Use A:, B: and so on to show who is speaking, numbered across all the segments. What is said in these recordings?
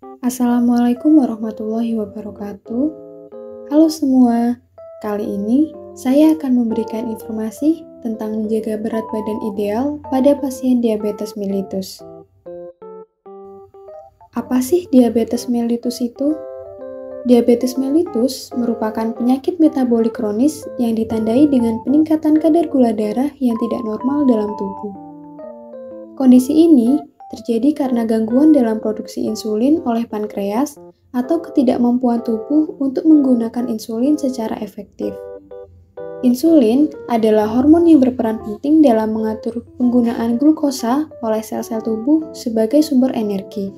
A: Assalamualaikum warahmatullahi wabarakatuh. Halo semua, kali ini saya akan memberikan informasi tentang menjaga berat badan ideal pada pasien diabetes mellitus. Apa sih diabetes mellitus itu? Diabetes mellitus merupakan penyakit metabolik kronis yang ditandai dengan peningkatan kadar gula darah yang tidak normal dalam tubuh. Kondisi ini terjadi karena gangguan dalam produksi insulin oleh pankreas atau ketidakmampuan tubuh untuk menggunakan insulin secara efektif. Insulin adalah hormon yang berperan penting dalam mengatur penggunaan glukosa oleh sel-sel tubuh sebagai sumber energi.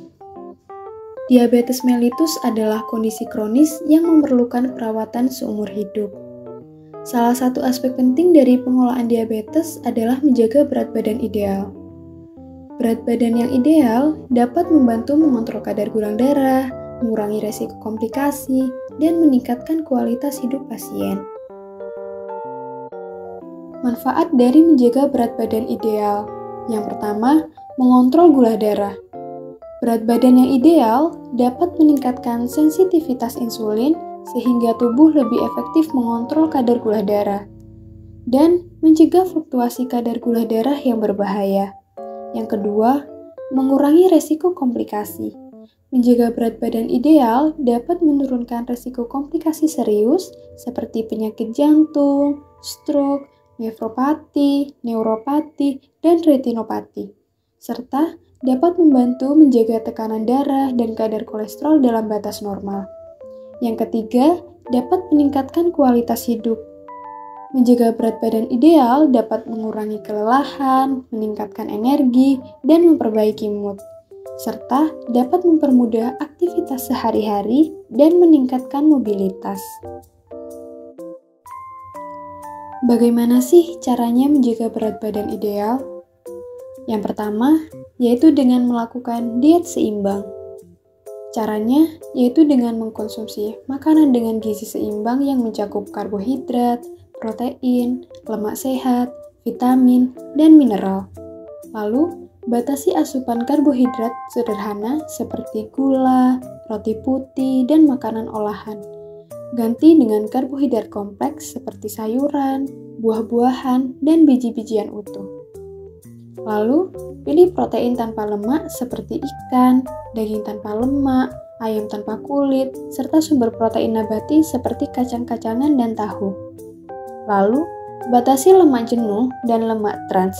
A: Diabetes mellitus adalah kondisi kronis yang memerlukan perawatan seumur hidup. Salah satu aspek penting dari pengolahan diabetes adalah menjaga berat badan ideal. Berat badan yang ideal dapat membantu mengontrol kadar gula darah, mengurangi resiko komplikasi, dan meningkatkan kualitas hidup pasien. Manfaat dari menjaga berat badan ideal. Yang pertama, mengontrol gula darah. Berat badan yang ideal dapat meningkatkan sensitivitas insulin sehingga tubuh lebih efektif mengontrol kadar gula darah dan mencegah fluktuasi kadar gula darah yang berbahaya. Yang kedua, mengurangi resiko komplikasi. Menjaga berat badan ideal dapat menurunkan resiko komplikasi serius seperti penyakit jantung, stroke, nefropati, neuropati, dan retinopati, serta dapat membantu menjaga tekanan darah dan kadar kolesterol dalam batas normal. Yang ketiga, dapat meningkatkan kualitas hidup. Menjaga berat badan ideal dapat mengurangi kelelahan, meningkatkan energi, dan memperbaiki mood, serta dapat mempermudah aktivitas sehari-hari dan meningkatkan mobilitas. Bagaimana sih caranya menjaga berat badan ideal? Yang pertama, yaitu dengan melakukan diet seimbang. Caranya yaitu dengan mengkonsumsi makanan dengan gizi seimbang yang mencakup karbohidrat, protein, lemak sehat, vitamin, dan mineral. Lalu, batasi asupan karbohidrat sederhana seperti gula, roti putih, dan makanan olahan. Ganti dengan karbohidrat kompleks seperti sayuran, buah-buahan, dan biji-bijian utuh. Lalu, pilih protein tanpa lemak seperti ikan, daging tanpa lemak, ayam tanpa kulit, serta sumber protein nabati seperti kacang-kacangan dan tahu. Lalu, batasi lemak jenuh dan lemak trans.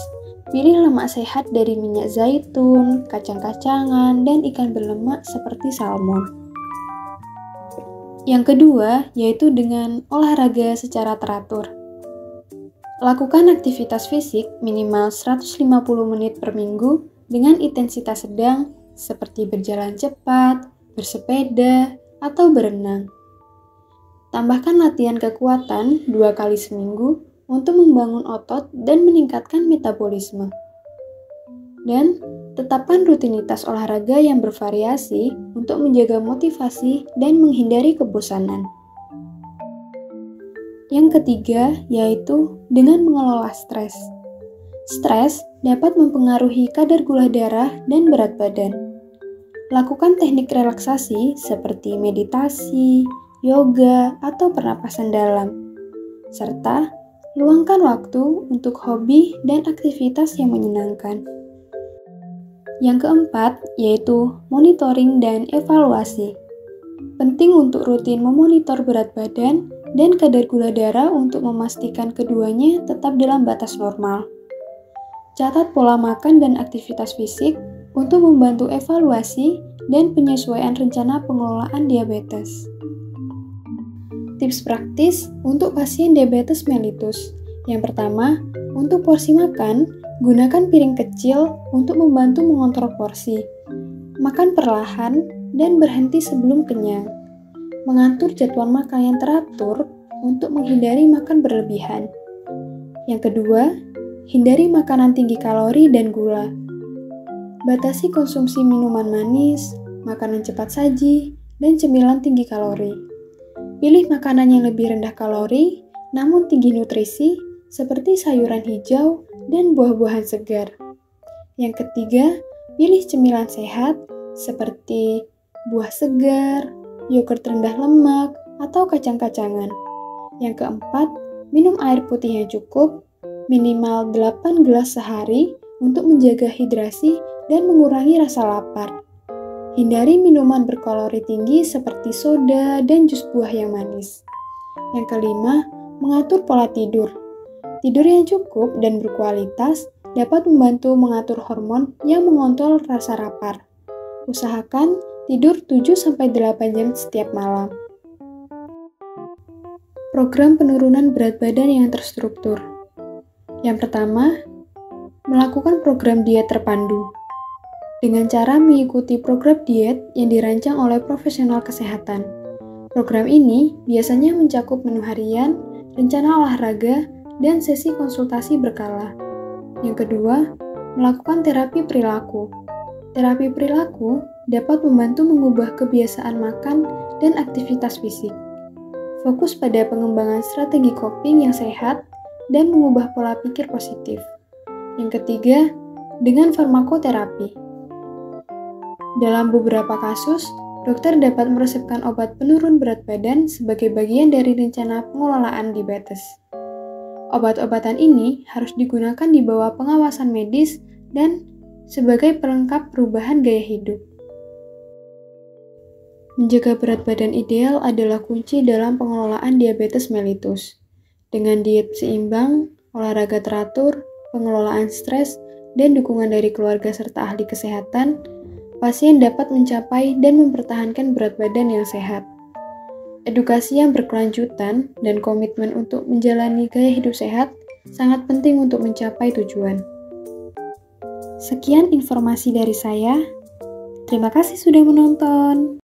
A: Pilih lemak sehat dari minyak zaitun, kacang-kacangan, dan ikan berlemak seperti salmon. Yang kedua, yaitu dengan olahraga secara teratur. Lakukan aktivitas fisik minimal 150 menit per minggu dengan intensitas sedang seperti berjalan cepat, bersepeda, atau berenang. Tambahkan latihan kekuatan 2 kali seminggu untuk membangun otot dan meningkatkan metabolisme. Dan tetapkan rutinitas olahraga yang bervariasi untuk menjaga motivasi dan menghindari kebosanan. Yang ketiga, yaitu dengan mengelola stres. Stres dapat mempengaruhi kadar gula darah dan berat badan. Lakukan teknik relaksasi seperti meditasi, yoga, atau pernapasan dalam. Serta, luangkan waktu untuk hobi dan aktivitas yang menyenangkan. Yang keempat, yaitu monitoring dan evaluasi. Penting untuk rutin memonitor berat badan dan kadar gula darah untuk memastikan keduanya tetap dalam batas normal. Catat pola makan dan aktivitas fisik untuk membantu evaluasi dan penyesuaian rencana pengelolaan diabetes. Tips praktis untuk pasien diabetes mellitus. Yang pertama, untuk porsi makan, gunakan piring kecil untuk membantu mengontrol porsi. Makan perlahan dan berhenti sebelum kenyang. Mengatur jadwal makan yang teratur untuk menghindari makan berlebihan. Yang kedua, hindari makanan tinggi kalori dan gula. Batasi konsumsi minuman manis, makanan cepat saji, dan cemilan tinggi kalori. Pilih makanan yang lebih rendah kalori, namun tinggi nutrisi, seperti sayuran hijau dan buah-buahan segar. Yang ketiga, pilih cemilan sehat seperti buah segar, yogurt rendah lemak, atau kacang-kacangan. Yang keempat, minum air putih yang cukup, minimal 8 gelas sehari untuk menjaga hidrasi dan mengurangi rasa lapar. Hindari minuman berkalori tinggi seperti soda dan jus buah yang manis. Yang kelima, mengatur pola tidur. Tidur yang cukup dan berkualitas dapat membantu mengatur hormon yang mengontrol rasa lapar. Usahakan tidur 7-8 jam setiap malam. Program penurunan berat badan yang terstruktur. Yang pertama, melakukan program diet terpandu. Dengan cara mengikuti program diet yang dirancang oleh profesional kesehatan. Program ini biasanya mencakup menu harian, rencana olahraga, dan sesi konsultasi berkala. Yang kedua, melakukan terapi perilaku. Terapi perilaku dapat membantu mengubah kebiasaan makan dan aktivitas fisik. Fokus pada pengembangan strategi coping yang sehat dan mengubah pola pikir positif. Yang ketiga, dengan farmakoterapi. Dalam beberapa kasus, dokter dapat meresepkan obat penurun berat badan sebagai bagian dari rencana pengelolaan diabetes. Obat-obatan ini harus digunakan di bawah pengawasan medis dan sebagai pelengkap perubahan gaya hidup. Menjaga berat badan ideal adalah kunci dalam pengelolaan diabetes mellitus. Dengan diet seimbang, olahraga teratur, pengelolaan stres, dan dukungan dari keluarga serta ahli kesehatan, pasien dapat mencapai dan mempertahankan berat badan yang sehat. Edukasi yang berkelanjutan dan komitmen untuk menjalani gaya hidup sehat sangat penting untuk mencapai tujuan. Sekian informasi dari saya. Terima kasih sudah menonton.